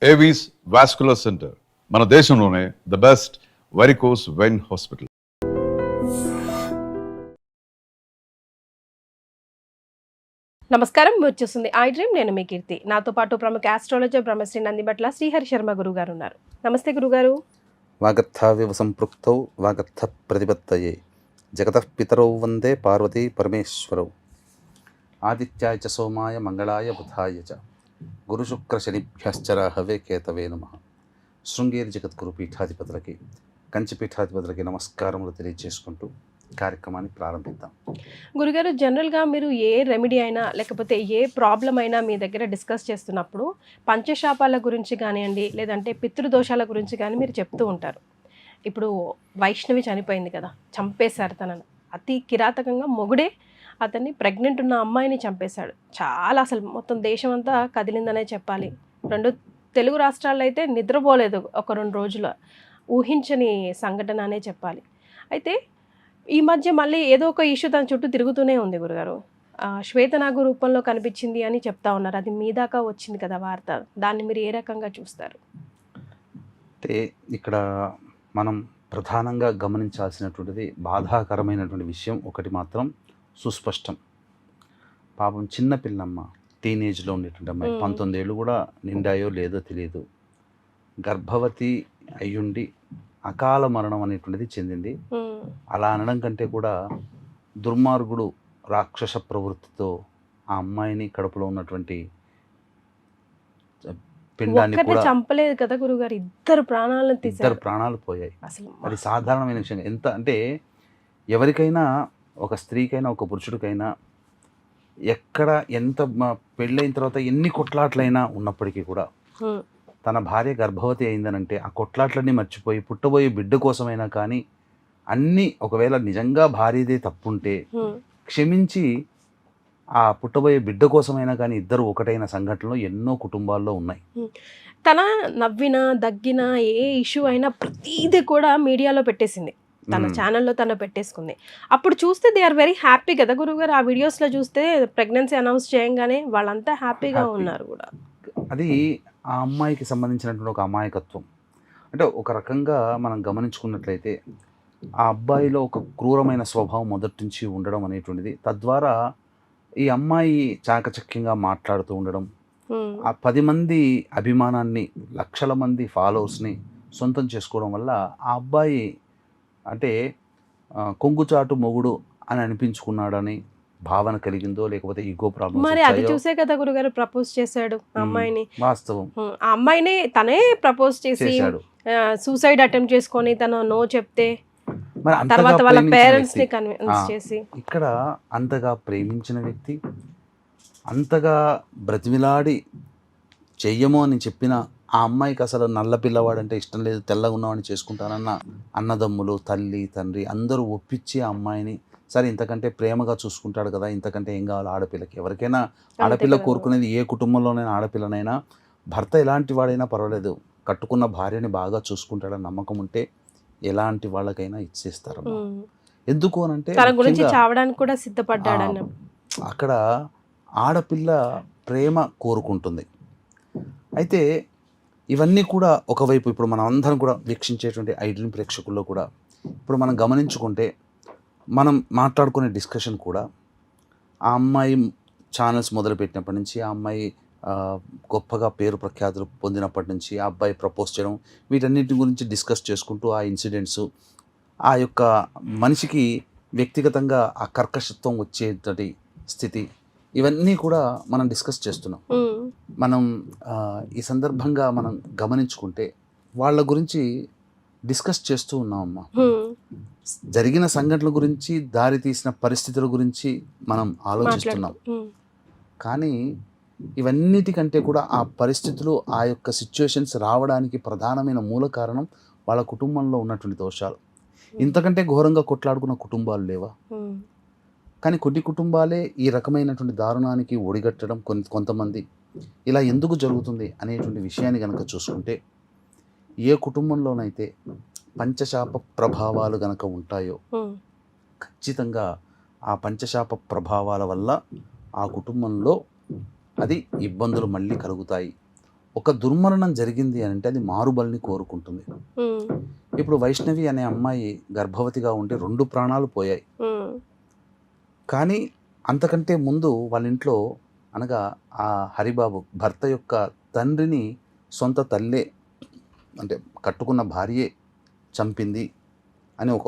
Avis vascular centre మన దేశంలోనే the best varicose vein hospital. నమస్కారం, వచ్చేస్తుంది ఐ డ్రీమ్. నేను మీ కీర్తి. నాతో పాటు ప్రముఖ ఆస్ట్రాలజర్ బ్రహ్మశ్రీ నందిబట్ల శ్రీహరి శర్మ గురుగారు ఉన్నారు. నమస్తే గురుగారు. వాగర్థావివ సంపృక్తౌ వాగర్థ ప్రతిపత్తయే జగతః పితరౌ వందే పార్వతీ పరమేశ్వరౌ. ఆదిత్యాయ చ సోమాయ మంగళాయ బుధాయ చ గురుశుక్రశనిభ్యశ్చ రాహవే కేతవే నమః. శృంగేరి జగద్గురు పీఠాధిపతులకి, కంచి పీఠాధిపతులకి నమస్కారములు తెలియజేసుకుంటూ కార్యక్రమాన్ని ప్రారంభిద్దాం. గురుగారు, జనరల్గా మీరు ఏ రెమెడీ అయినా లేకపోతే ఏ ప్రాబ్లం అయినా మీ దగ్గర డిస్కస్ చేస్తున్నప్పుడు పంచశాపాల గురించి కానివ్వండి, లేదంటే పితృదోషాల గురించి కానీ మీరు చెప్తూ ఉంటారు. ఇప్పుడు వైష్ణవి చనిపోయింది కదా, చంపేశారు తనను. అతి కిరాతకంగా మొగుడే అతన్ని ప్రెగ్నెంట్ ఉన్న అమ్మాయిని చంపేశాడు. చాలా, అసలు మొత్తం దేశం అంతా కదిలిందనే చెప్పాలి. 2 తెలుగు రాష్ట్రాల్లో అయితే నిద్రపోలేదు ఒక 2 రోజులు. ఊహించని సంఘటన అనే చెప్పాలి. అయితే ఈ మధ్య మళ్ళీ ఏదో ఒక ఇష్యూ తన చుట్టూ తిరుగుతూనే ఉంది గురుగారు. శ్వేతనాగు రూపంలో కనిపించింది అని చెప్తా ఉన్నారు. అది మీ దాకా వచ్చింది కదా వార్త. దాన్ని మీరు ఏ రకంగా చూస్తారు? అంటే ఇక్కడ మనం ప్రధానంగా గమనించాల్సినటువంటిది బాధాకరమైనటువంటి విషయం ఒకటి మాత్రం సుస్పష్టం. పాపం చిన్న పిల్లమ్మ, టీనేజ్లో ఉండేటువంటి అమ్మాయి, 19 ఏళ్ళు కూడా నిండాయో లేదో తెలియదు. గర్భవతి అయ్యుండి అకాల మరణం అనేటువంటిది చెందింది. అలా అనడం కంటే కూడా దుర్మార్గుడు రాక్షస ప్రవృత్తితో ఆ అమ్మాయిని కడుపులో ఉన్నటువంటి పిండాన్ని కూడా చంపలేదు కదా గురుగారు, 2 ప్రాణాలను తీశారు. 2 ప్రాణాలు పోయాయి. అసలు అది సాధారణమైన విషయం. ఎంత అంటే ఎవరికైనా, ఒక స్త్రీకైనా ఒక పురుషుడికైనా, ఎక్కడ ఎంత పెళ్ళైన తర్వాత ఎన్ని కొట్లాట్లైనా ఉన్నప్పటికీ కూడా తన భార్య గర్భవతి అయిందనంటే ఆ కొట్లాట్లన్నీ మర్చిపోయి పుట్టబోయే బిడ్డ కోసమైనా కానీ అన్నీ, ఒకవేళ నిజంగా భార్యదే తప్పుంటే క్షమించి ఆ పుట్టబోయే బిడ్డ కోసమైనా కానీ ఇద్దరు ఒకటైన సంఘటనలు ఎన్నో కుటుంబాల్లో ఉన్నాయి. తన నవ్విన దగ్గిన ఏ ఇష్యూ అయినా ప్రతిదీ కూడా మీడియాలో పెట్టేసింది. తన ఛానల్లో తను పెట్టేసుకుంది. అప్పుడు చూస్తే దే ఆర్ వెరీ హ్యాపీ కదా గురుగారు. ఆ వీడియోస్లో చూస్తే ప్రెగ్నెన్సీ అనౌన్స్ చేయంగానే వాళ్ళంతా హ్యాపీగా ఉన్నారు కూడా. అది ఆ అమ్మాయికి సంబంధించినటువంటి ఒక అమాయకత్వం. అంటే ఒక రకంగా మనం గమనించుకున్నట్లయితే ఆ అబ్బాయిలో ఒక క్రూరమైన స్వభావం మొదటి నుంచి ఉండడం అనేటువంటిది, తద్వారా ఈ అమ్మాయి చాకచక్యంగా మాట్లాడుతూ ఉండడం, ఆ 10 మంది అభిమానాన్ని, లక్షల మంది ఫాలోవర్స్ని సొంతం చేసుకోవడం వల్ల ఆ అబ్బాయి అంటే కొంగుచాటు మొగుడు అని అనిపించుకున్నాడని భావన కలిగిందో, లేకపోతే ఈగో ప్రాబ్లమ్. మరి అది చూసే కదా గురుగారు ప్రపోజ్ చేశాడు ఆ అమ్మాయిని. వాస్తవం, ఆ అమ్మాయిని తనే ప్రపోజ్ చేసి సూసైడ్ అటెంప్ట్ చేసుకొని తను నో చెప్తే తర్వాత వాళ్ళ పేరెంట్స్ ని కన్విన్స్ చేసి, ఇక్కడ అంతగా ప్రేమించిన వ్యక్తి, అంతగా బ్రతిమిలాడి చెయ్యమో అని చెప్పిన ఆ అమ్మాయికి అసలు నల్ల పిల్లవాడంటే ఇష్టం లేదు, తెల్లగా ఉన్నవాడిని చేసుకుంటానన్న అన్నదమ్ములు, తల్లి, తండ్రి అందరూ ఒప్పించి ఆ అమ్మాయిని, సరే ఇంతకంటే ప్రేమగా చూసుకుంటాడు కదా, ఇంతకంటే ఏం కావాలి ఆడపిల్లకి. ఎవరికైనా ఆడపిల్ల కోరుకునేది, ఏ కుటుంబంలోనైనా ఆడపిల్లనైనా, భర్త ఎలాంటి వాడైనా పర్వాలేదు, కట్టుకున్న భార్యని బాగా చూసుకుంటాడని నమ్మకం ఉంటే ఎలాంటి వాళ్ళకైనా ఇచ్చేస్తారు. ఎందుకు అనంటే తన గురించి చావడానికి కూడా సిద్ధపడ్డాడన్న. అక్కడ ఆడపిల్ల ప్రేమ కోరుకుంటుంది. అయితే ఇవన్నీ కూడా ఒకవైపు ఇప్పుడు మనం అందరం కూడా వీక్షించేటువంటి ఐ డ్రీమ్ ప్రేక్షకుల్లో కూడా ఇప్పుడు మనం గమనించుకుంటే, మనం మాట్లాడుకునే డిస్కషన్ కూడా ఆ అమ్మాయి ఛానల్స్ మొదలుపెట్టినప్పటి నుంచి, ఆ అమ్మాయి గొప్పగా పేరు ప్రఖ్యాతులు పొందినప్పటి నుంచి, ఆ అబ్బాయి ప్రపోజ్ చేయడం, వీటన్నిటి గురించి డిస్కస్ చేసుకుంటూ ఆ ఇన్సిడెంట్స్, ఆ యొక్క మనిషికి వ్యక్తిగతంగా ఆ కర్కశత్వం వచ్చేటటి స్థితి, ఇవన్నీ కూడా మనం డిస్కస్ చేస్తున్నాం. మనం ఈ సందర్భంగా మనం గమనించుకుంటే వాళ్ళ గురించి డిస్కస్ చేస్తూ ఉన్నామమ్మా. జరిగిన సంఘటనల గురించి, దారి తీసిన పరిస్థితుల గురించి మనం ఆలోచిస్తున్నాం. కానీ ఇవన్నిటికంటే కూడా ఆ పరిస్థితులు, ఆ యొక్క సిచ్యువేషన్స్ రావడానికి ప్రధానమైన మూల కారణం వాళ్ళ కుటుంబంలో ఉన్నటువంటి దోషాలు. ఇంతకంటే ఘోరంగా కొట్లాడుకున్న కుటుంబాలు లేవా? కానీ కొన్ని కుటుంబాలే ఈ రకమైనటువంటి దారుణానికి ఒడిగట్టడం, కొంతమంది ఇలా ఎందుకు జరుగుతుంది అనేటువంటి విషయాన్ని కనుక చూసుకుంటే, ఏ కుటుంబంలోనైతే పంచశాప ప్రభావాలు గనక ఉంటాయో ఖచ్చితంగా ఆ పంచశాప ప్రభావాల వల్ల ఆ కుటుంబంలో అది ఇబ్బందులు మళ్ళీ కలుగుతాయి. ఒక దుర్మరణం జరిగింది అని అంటే అది మారుబలిని కోరుకుంటుంది. ఉమ్, ఇప్పుడు వైష్ణవి అనే అమ్మాయి గర్భవతిగా ఉండి 2 ప్రాణాలు పోయాయి. ఉమ్, కానీ అంతకంటే ముందు వాళ్ళ ఇంట్లో అనగా ఆ హరిబాబు భర్త యొక్క తండ్రిని సొంత తల్లే అంటే కట్టుకున్న భార్యే చంపింది అని ఒక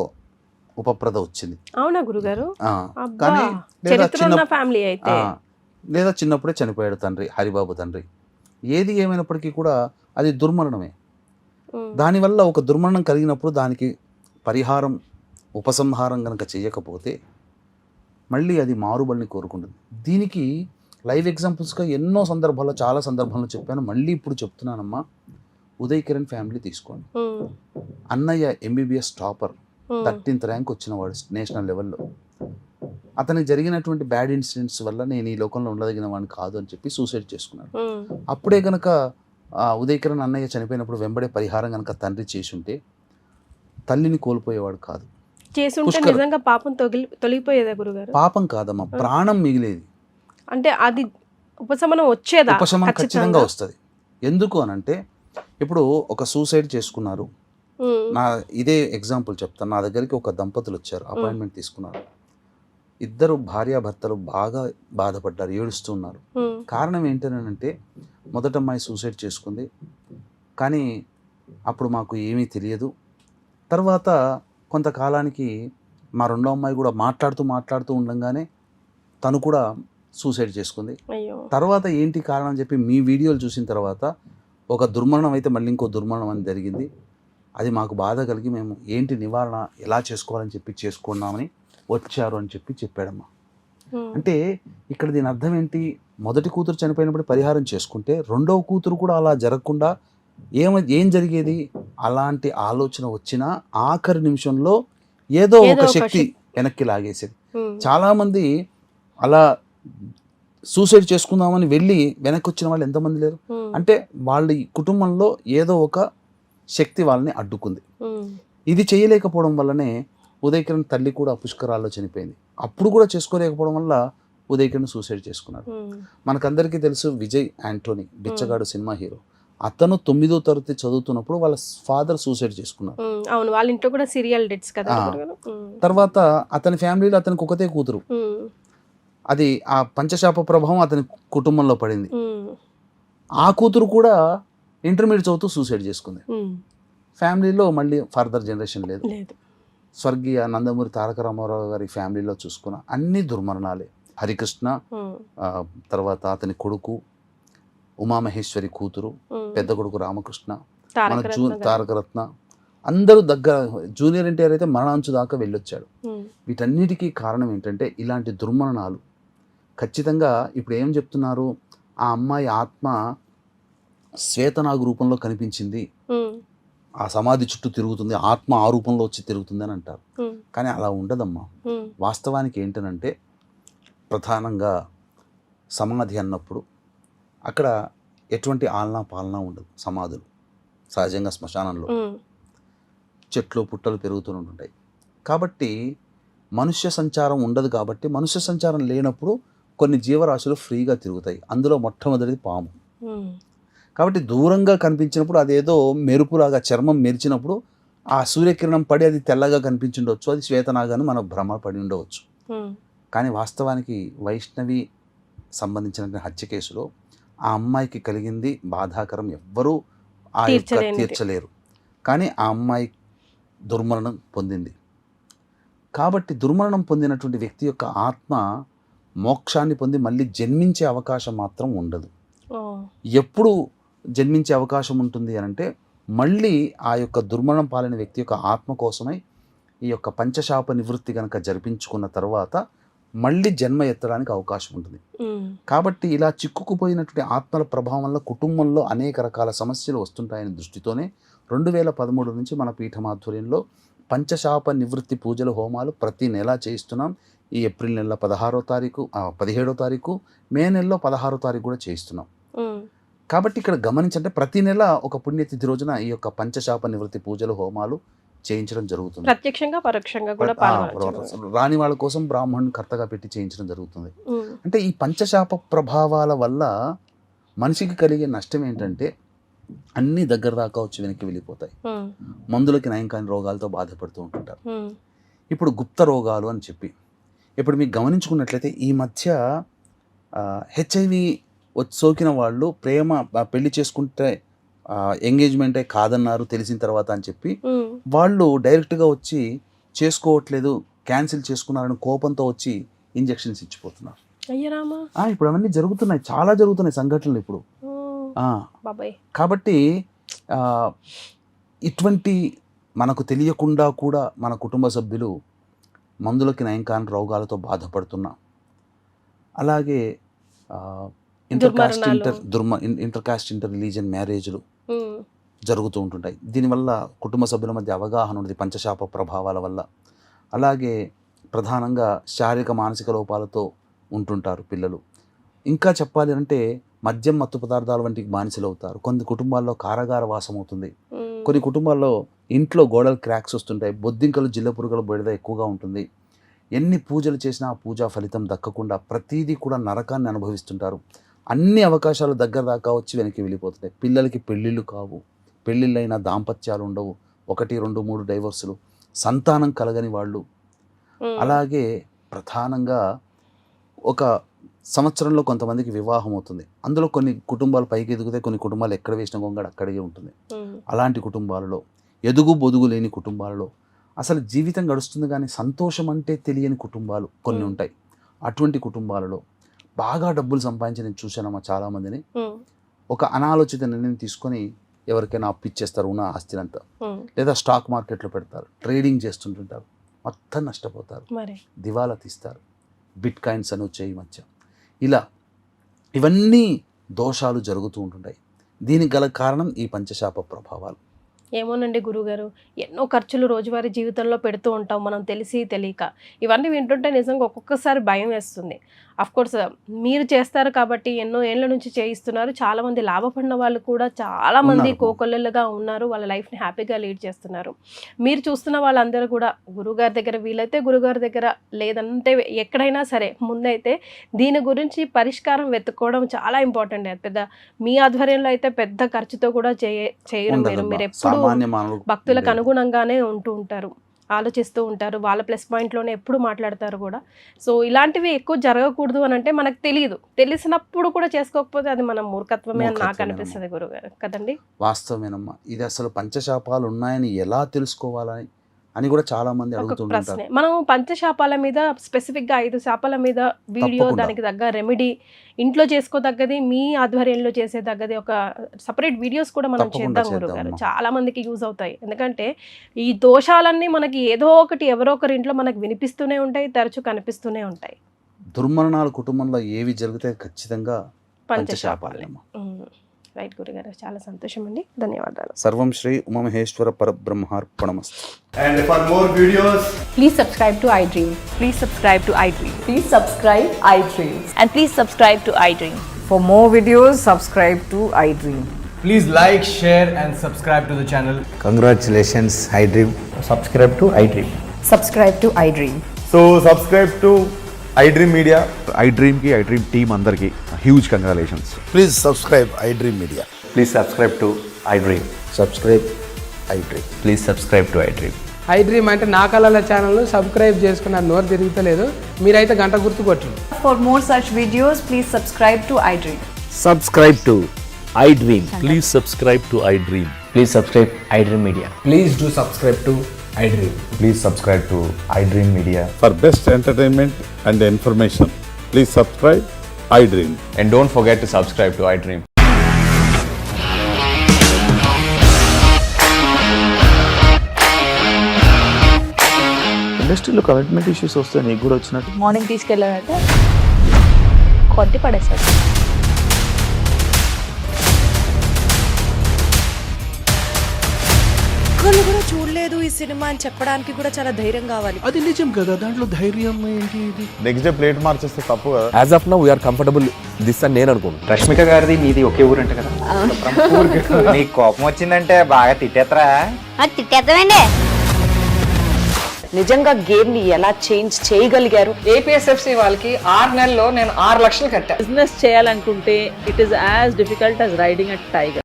ఉపప్రద వచ్చింది. అవునా గురుగారు? ఆ, అబ్బా, కానీ లేదా చరిత్ర ఉన్న చిన్న ఫ్యామిలీ అయితే. లేదా చిన్నప్పుడే చనిపోయాడు తండ్రి, హరిబాబు తండ్రి. ఏది ఏమైనప్పటికీ కూడా అది దుర్మరణమే. ఉమ్, దానివల్ల ఒక దుర్మరణం కలిగినప్పుడు దానికి పరిహారం ఉపసంహారం కనుక చేయకపోతే మళ్ళీ అది మారుబలిని కోరుకుంటుంది. దీనికి లైవ్ ఎగ్జాంపుల్స్గా ఎన్నో సందర్భాల్లో చాలా సందర్భాల్లో చెప్పాను, మళ్ళీ ఇప్పుడు చెప్తున్నానమ్మా. ఉదయ్ కిరణ్ ఫ్యామిలీ తీసుకోండి. ఉమ్, అన్నయ్య ఎంబీబీఎస్ టాపర్, ఉమ్, 13th ర్యాంక్ వచ్చిన వాడు నేషనల్ లెవెల్లో. అతనికి జరిగినటువంటి బ్యాడ్ ఇన్సిడెంట్స్ వల్ల నేను ఈ లోకంలో ఉండదగిన వాడిని కాదు అని చెప్పి సూసైడ్ చేసుకున్నాడు. ఉమ్, అప్పుడే కనుక ఉదయ్ కిరణ్ అన్నయ్య చనిపోయినప్పుడు వెంబడే పరిహారం కనుక తండ్రి చేసి ఉంటే తల్లిని కోల్పోయేవాడు కాదు. చేసుంటే పుష్కర్. నిజంగా పాపం తొలగిపోయేదా గురుగారు? పాపం కాదమ్మా, ప్రాణం మిగిలేది. అంటే అది ఉపశమనం వచ్చేదా? ఉపశమనం ఖచ్చితంగా ఖచ్చితంగా. వస్తుంది. ఎందుకు అనంటే ఇప్పుడు ఒక సూసైడ్ చేసుకున్నారు. ఉమ్, నా ఇదే ఎగ్జాంపుల్ చెప్తాను. నా దగ్గరికి ఒక దంపతులు వచ్చారు, అపాయింట్మెంట్ తీసుకున్నారు. ఇద్దరు భార్యాభర్తలు బాగా బాధపడ్డారు, ఏడుస్తూ ఉన్నారు. ఉమ్, కారణం ఏంటనంటే మొదట అమ్మాయి సూసైడ్ చేసుకుంది, కానీ అప్పుడు మాకు ఏమీ తెలియదు. తర్వాత కొంతకాలానికి మా రెండో అమ్మాయి కూడా మాట్లాడుతూ ఉండగానే తను కూడా సూసైడ్ చేసుకుంది. అయ్యో. తర్వాత ఏంటి కారణం అని చెప్పి మీ వీడియోలు చూసిన తర్వాత ఒక దుర్మరణం అయితే మళ్ళీ ఇంకో దుర్మరణం అని జరిగింది. అది మాకు బాధ కలిగి మేము ఏంటి నివారణ ఎలా చేసుకోవాలని చెప్పి చేసుకున్నామని వచ్చారు అని చెప్పి చెప్పాడమ్మా. ఉమ్, అంటే ఇక్కడ దీని అర్థం ఏంటి? మొదటి కూతురు చనిపోయినప్పుడు పరిహారం చేసుకుంటే రెండవ కూతురు కూడా అలా జరగకుండా ఏం జరిగేది? అలాంటి ఆలోచన వచ్చినా ఆఖరి నిమిషంలో ఏదో ఒక శక్తి వెనక్కి లాగేసేది. ఉమ్, చాలామంది అలా సూసైడ్ చేసుకుందామని వెళ్ళి వెనక్కి వచ్చిన వాళ్ళు ఎంతమంది లేరు? ఉమ్, అంటే వాళ్ళ కుటుంబంలో ఏదో ఒక శక్తి వాళ్ళని అడ్డుకుంది. ఉమ్, ఇది చేయలేకపోవడం వల్లనే ఉదయ్ కిరణ్ తల్లి కూడా పుష్కరాల్లో చనిపోయింది. అప్పుడు కూడా చేసుకోలేకపోవడం వల్ల ఉదయ్ కిరణ్ సూసైడ్ చేసుకున్నాడు. ఉమ్, మనకందరికీ తెలుసు విజయ్ యాంటోనీ, బిచ్చగాడు సినిమా హీరో. అతను 9వ తరగతి చదువుతున్నప్పుడు వాళ్ళ ఫాదర్ సూసైడ్ చేసుకున్నారు. ఉమ్, అవును, వాళ్ళ ఇంట్లో కూడా సీరియల్ డెత్స్ కదా ఆ. గురుగారు? ఉమ్, తర్వాత అతని ఫ్యామిలీలో అతనికి ఒకతే కూతురు. ఉమ్, అది ఆ పంచశాప ప్రభావం అతని కుటుంబంలో పడింది. ఉమ్, ఆ కూతురు కూడా ఇంటర్మీడియట్ చదువుతూ సూసైడ్ చేసుకుంది. ఉమ్, ఫ్యామిలీలో మళ్ళీ ఫర్దర్ జనరేషన్ లేదు. లేదు. స్వర్గీయ నందమూరి తారక రామారావు గారి ఫ్యామిలీలో చూసుకున్న అన్ని దుర్మరణాలే. హరికృష్ణ, ఉమ్, తర్వాత అతని కొడుకు, ఉమామహేశ్వరి కూతురు, ఉమ్, పెద్ద కొడుకు రామకృష్ణ, మన తారకరత్న గారు. తారకరత్న, అందరూ దగ్గర. జూనియర్ ఎన్టీఆర్ అయితే మరణాంచు దాకా వెళ్ళొచ్చాడు. ఉమ్, వీటన్నిటికీ కారణం ఏంటంటే ఇలాంటి దుర్మరణాలు. ఖచ్చితంగా ఇప్పుడు ఏం చెప్తున్నారు? ఆ అమ్మాయి ఆత్మ శ్వేతనాగు రూపంలో కనిపించింది, ఉమ్, ఆ సమాధి చుట్టూ తిరుగుతుంది, ఆత్మ ఆ రూపంలో వచ్చి తిరుగుతుంది అని అంటారు. ఉమ్, కానీ అలా ఉండదమ్మా. ఉమ్, వాస్తవానికి ఏంటనంటే ప్రధానంగా సమాధి అన్నప్పుడు అక్కడ ఎటువంటి ఆలనా పాలనా ఉండదు. సమాధులు సహజంగా శ్మశానంలో ఉమ్, చెట్లు పుట్టలు పెరుగుతూ ఉంటాయి. కాబట్టి మనుష్య సంచారం ఉండదు. కాబట్టి మనుష్య సంచారం లేనప్పుడు కొన్ని జీవరాశులు ఫ్రీగా తిరుగుతాయి. అందులో మొట్టమొదటిది పాము. ఉమ్, కాబట్టి దూరంగా కనిపించినప్పుడు అదేదో మెరుపులాగా చర్మం మెరిచినప్పుడు ఆ సూర్యకిరణం పడి అది తెల్లగా కనిపించుండవచ్చు, అది శ్వేతనాగాను మనకు భ్రమ పడి ఉండవచ్చు. ఉమ్, కానీ వాస్తవానికి వైష్ణవి సంబంధించిన హత్య కేసులో ఆ అమ్మాయికి కలిగింది బాధాకరం. ఎవ్వరూ ఆ యొక్క తీర్చలేనిది. తీర్చలేరు. కానీ ఆ అమ్మాయి దుర్మరణం పొందింది. కాబట్టి దుర్మరణం పొందినటువంటి వ్యక్తి యొక్క ఆత్మ మోక్షాన్ని పొంది మళ్ళీ జన్మించే అవకాశం మాత్రం ఉండదు. ఓ, ఎప్పుడు జన్మించే అవకాశం ఉంటుంది అనంటే మళ్ళీ ఆ యొక్క దుర్మరణం పాలైన వ్యక్తి యొక్క ఆత్మ కోసమై ఈ యొక్క పంచశాప నివృత్తి కనుక జరిపించుకున్న తర్వాత మళ్ళీ జన్మ ఎత్తడానికి అవకాశం ఉంటుంది. ఉమ్, కాబట్టి ఇలా చిక్కుకుపోయినటువంటి ఆత్మల ప్రభావం వల్ల కుటుంబంలో అనేక రకాల సమస్యలు వస్తుంటాయనే దృష్టితోనే 2013 నుంచి మన పీఠం ఆధ్వర్యంలో పంచశాప నివృత్తి పూజల హోమాలు ప్రతి నెల చేయిస్తున్నాం. ఈ ఏప్రిల్ నెల 16వ తారీఖు, 17వ తారీఖు, మే నెలలో 16వ తారీఖు కూడా చేయిస్తున్నాం. ఉమ్, కాబట్టి ఇక్కడ గమనించంటే ప్రతి నెల ఒక పుణ్యతిథి రోజున ఈ యొక్క పంచశాప నివృత్తి పూజలు హోమాలు చేయించడం జరుగుతుంది. ప్రత్యక్షంగా పరోక్షంగా కూడా పాల్గొనవచ్చు. రాని వాళ్ళ కోసం బ్రాహ్మణుని కర్తగా పెట్టి చేయించడం జరుగుతుంది. ఉమ్, అంటే ఈ పంచశాప ప్రభావాల వల్ల మనిషికి కలిగే నష్టం ఏంటంటే అన్నీ దగ్గర దాకా వచ్చి వెనక్కి వెళ్ళిపోతాయి. మందులకి నయం కాని రోగాలతో బాధపడుతూ ఉంటుంటారు. ఇప్పుడు గుప్త రోగాలు అని చెప్పి ఇప్పుడు మీకు గమనించుకున్నట్లయితే ఈ మధ్య హెచ్ఐవి సోకిన వాళ్ళు పెళ్లి చేసుకుంటే ఎంగేజ్మెంటే కాదన్నారు తెలిసిన తర్వాత అని చెప్పి వాళ్ళు డైరెక్ట్గా వచ్చి చేసుకోవట్లేదు, క్యాన్సిల్ చేసుకున్నారని కోపంతో వచ్చి ఇంజెక్షన్స్ ఇచ్చిపోతున్నారు. ఇప్పుడు అవన్నీ జరుగుతున్నాయి, చాలా జరుగుతున్నాయి సంఘటనలు ఇప్పుడు. కాబట్టి ఇటువంటి మనకు తెలియకుండా కూడా మన కుటుంబ సభ్యులు మందులకి నయం కాని రోగాలతో బాధపడుతున్నా, అలాగే ఇంటర్ కాస్ట్ ఇంటర్ రిలీజియన్ మ్యారేజ్లు జరుగుతూ ఉంటుంటాయి. దీనివల్ల కుటుంబ సభ్యుల మధ్య అవగాహన ఉన్నది పంచశాప ప్రభావాల వల్ల. అలాగే ప్రధానంగా శారీరక మానసిక లోపాలతో ఉంటుంటారు పిల్లలు. ఇంకా చెప్పాలి అంటే మద్యం మత్తు పదార్థాల వంటి బానిసలు అవుతారు. కొన్ని కుటుంబాల్లో కారాగార వాసం అవుతుంది. కొన్ని కుటుంబాల్లో ఇంట్లో గోడలు క్రాక్స్ వస్తుంటాయి, బొద్దింకలు జిల్ల పురుగుల బెడద ఎక్కువగా ఉంటుంది. ఎన్ని పూజలు చేసినా ఆ పూజా ఫలితం దక్కకుండా ప్రతీదీ కూడా నరకాన్ని అనుభవిస్తుంటారు. అన్ని అవకాశాలు దగ్గర దాకా వచ్చి వెనక్కి వెళ్ళిపోతున్నాయి. పిల్లలకి పెళ్ళిళ్ళు కావు, పెళ్ళిళ్ళైనా దాంపత్యాలు ఉండవు, 1, 2, 3 డైవర్సులు, సంతానం కలగని వాళ్ళు. అలాగే ప్రధానంగా ఒక సంవత్సరంలో కొంతమందికి వివాహం అవుతుంది, అందులో కొన్ని కుటుంబాలు పైకి ఎదుగుతాయి, కొన్ని కుటుంబాలు ఎక్కడ వేసిన గొంగడ అక్కడికే ఉంటుంది. అలాంటి కుటుంబాలలో, ఎదుగు బొదుగు లేని కుటుంబాలలో అసలు జీవితం గడుస్తుంది కానీ సంతోషం అంటే తెలియని కుటుంబాలు కొన్ని ఉంటాయి. అటువంటి కుటుంబాలలో బాగా డబ్బులు సంపాదించి నేను చూశానమ్మా చాలామందిని. ఒక అనాలోచిత నిర్ణయం తీసుకొని ఎవరికైనా అప్పిచ్చేస్తారు ఉన్న ఆస్తినంతా, లేదా స్టాక్ మార్కెట్లో పెడతారు, ట్రేడింగ్ చేస్తుంటుంటారు, మొత్తం నష్టపోతారు, దివాలా తీస్తారు. బిట్ కాయిన్స్ అని వచ్చాయి ఈ మధ్య. ఇలా ఇవన్నీ దోషాలు జరుగుతూ ఉంటుంటాయి. దీనికి గల కారణం ఈ పంచశాప ప్రభావాలు. ఏమోనండి గురుగారు, ఎన్నో ఖర్చులు రోజువారీ జీవితంలో పెడుతూ ఉంటాం మనం తెలిసి తెలియక. ఇవన్నీ వింటుంటే నిజంగా ఒక్కొక్కసారి భయం వేస్తుంది. కోర్స్ మీరు చేస్తారు కాబట్టి ఎన్నో ఏళ్ళ నుంచి చేయిస్తున్నారు, చాలామంది లాభపడిన వాళ్ళు కూడా చాలామంది కోకొల్లలుగా ఉన్నారు, వాళ్ళ లైఫ్ని హ్యాపీగా లీడ్ చేస్తున్నారు. మీరు చూస్తున్న వాళ్ళందరూ కూడా గురుగారి దగ్గర, వీలైతే గురుగారి దగ్గర, లేదంటే ఎక్కడైనా సరే ముందైతే దీని గురించి పరిష్కారం వెతుక్కోవడం చాలా ఇంపార్టెంట్. అది పెద్ద మీ ఆధ్వర్యంలో అయితే పెద్ద ఖర్చుతో కూడా చేయరు మీరు ఎప్పుడు భక్తులకు అనుగుణంగానే ఉంటూ ఉంటారు, ఆలోచిస్తూ ఉంటారు, వాళ్ళ ప్లస్ పాయింట్లోనే ఎప్పుడు మాట్లాడతారు కూడా. సో ఇలాంటివి ఎక్కువ జరగకూడదు అని అంటే మనకు తెలియదు, తెలిసినప్పుడు కూడా చేసుకోకపోతే అది మన మూర్ఖత్వమే అని నాకు అనిపిస్తుంది గురుగారు, కదండి? వాస్తవమేనమ్మా. ఇది అసలు పంచశాపాలు ఉన్నాయని ఎలా తెలుసుకోవాలని అని కూడా చాలా మంది అడుగుతుంటారు. మనం పంచశాపాల మీద స్పెసిఫిక్గా 5 శాపాల మీద వీడియో, దానికి తగ్గ రెమెడీ, ఇంట్లో చేసుకోదగ్గది, మీ ఆధ్వర్యంలో చేసేదగ్గది ఒక సపరేట్ వీడియోస్ కూడా మనం చేద్దాం గురుగారు. చాలా మందికి యూజ్ అవుతాయి. ఎందుకంటే ఈ దోషాలన్నీ మనకి ఏదో ఒకటి ఎవరో ఒకరి ఇంట్లో మనకు వినిపిస్తూనే ఉంటాయి, తరచూ కనిపిస్తూనే ఉంటాయి. దుర్మరణాలు కుటుంబంలో ఏవి జరిగితే ఖచ్చితంగా పంచశాపాలే. రైట్ గురుగారు, చాలా సంతోషం అండి, ధన్యవాదాలు. సర్వం శ్రీ ఉమామహేశ్వర పరబ్రహ్మార్పణమస్తు. And for more videos, please subscribe to iDream. Please subscribe to iDream. Please subscribe iDream. And please subscribe to iDream. For more videos, subscribe to iDream. please like, share and subscribe to the channel. Congratulations, iDream. Subscribe to iDream. Subscribe to iDream. So subscribe to iDream Media. iDream team అందరికి huge congratulations. Please subscribe iDream Media. Please subscribe to iDream. Subscribe iDream. Please subscribe to iDream. iDream అంటే నా కళల ఛానల్ను subscribe చేసుకున్న నోరు తిరుగుతలేదు, మీరైతే గంట గుర్తు కొట్టండి. For more such videos, please subscribe to iDream. Subscribe to iDream. Please subscribe to iDream. Please subscribe iDream Media. Please do subscribe to iDream. Please subscribe to iDream Media. For best entertainment and information, please subscribe iDream. And don't forget to subscribe to iDream. ఇండస్ట్రీలో commitment issues వస్తే నీకు కూడా వచ్చినట్టు morning తీసుకెళ్ళారంటే కొట్టి పడేశారు. ఒక్కళ్ళు కూడా చూడలేదు ఈ సినిమా అని చెప్పడానికి కూడా చాలా ధైర్యం కావాలి. అది నిజం కదా, దాంట్లో ధైర్యం ఏంటి? ఇది నెక్స్ట్ డే ప్లేట్ మార్చేస్తే తప్పు కదా. As of now we are comfortable this అని నేను అనుకుంటున్నాను. రష్మిక గారిది మీది ఒకే ఊరు అంట కదా? నీకు కోపం వచ్చిందంటే బాగా తిట్టేత్తరా? తిట్టేద్దామండి. నిజంగా గేమ్ ని ఎలా చేంజ్ చేయగలిగారు? ఏపీఎస్ఎఫ్సి వాళ్ళకి 6 నెలల్లో నేను 6 లక్షలు కట్టా. బిజినెస్ చేయాలనుకుంటే it is as difficult as riding a tiger.